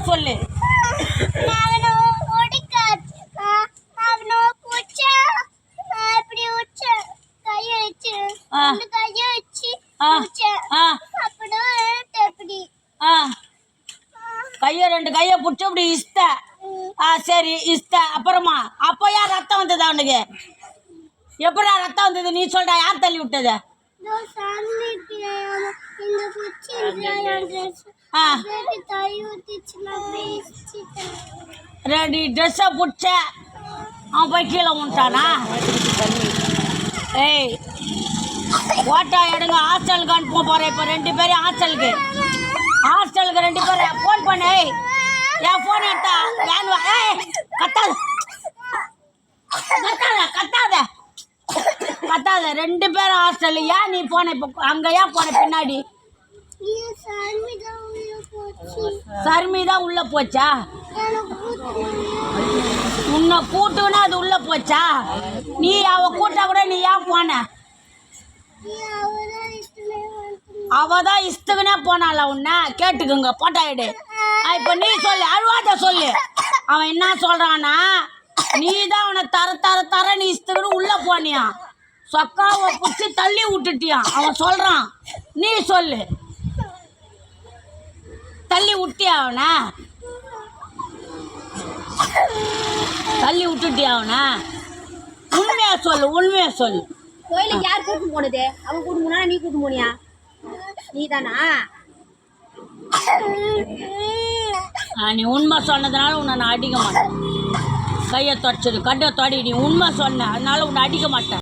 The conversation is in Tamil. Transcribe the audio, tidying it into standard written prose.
சொல்லு. கைய ரெண்டு கைய புடிச்சு அப்படி இஸ்த. சரி இஸ்த. அப்புறமா அப்போ யார் ரத்தம் வந்தது அவனுக்கு? எப்படா ரத்தம் வந்தது நீ சொல்ற? யார் தள்ளி விட்டது? ரெண்டு ட்ரெஸ்ஸை பிடிச்ச அவன் போய் கீழே விட்டானா? ஏய் ஓட்டா எடுங்க, ஹாஸ்டலுக்கு அனுப்ப போகிறேன். இப்போ 2 பேரும் ஹாஸ்டலுக்கு 2 பேரும் ஃபோன் பண்ணு. என் ஃபோன் எடுத்தா வேன் வா. ஏய் கத்தாத 2 பேரும் ஹாஸ்டல். ஏன் நீ போன? இப்போ அங்கே ஏன் போன? பின்னாடி சர்மி தான் உள்ள போச்சா? உன்னை கூட்டுன்னா அது உள்ள போச்சா? நீ அவ கூட்டா கூட நீ ஏன் போன? அவதான் இஸ்துக்குனே போனால. உன்னை கேட்டுக்குங்க போட்டாயிடு. இப்போ நீ சொல்லு, அழுவாத சொல்லு. அவன் என்ன சொல்றான்னா, நீ தான் அவனை தர நீ இஸ்துக்குன்னு உள்ள போனியா? சொக்காவை பிடிச்சி தள்ளி விட்டுட்டியான் அவன் சொல்றான். நீ சொல்லு, தள்ளி விட்டியா? அவனை தள்ளி விட்டுட்டியா? அவனை உண்மையா சொல்லு. கோயிலுக்கு யார் கூட்டு போனது? அவன் கூட்டு போனா நீ கூட்டு போனியா? நீ தானா? நீ உண்மை சொன்னதுனால உன்னை நான் அடிக்க மாட்டேன். கையை தொடச்சது கட்டை தொடி. நீ உண்மை சொன்ன, அதனால உன்னை அடிக்க மாட்டேன்.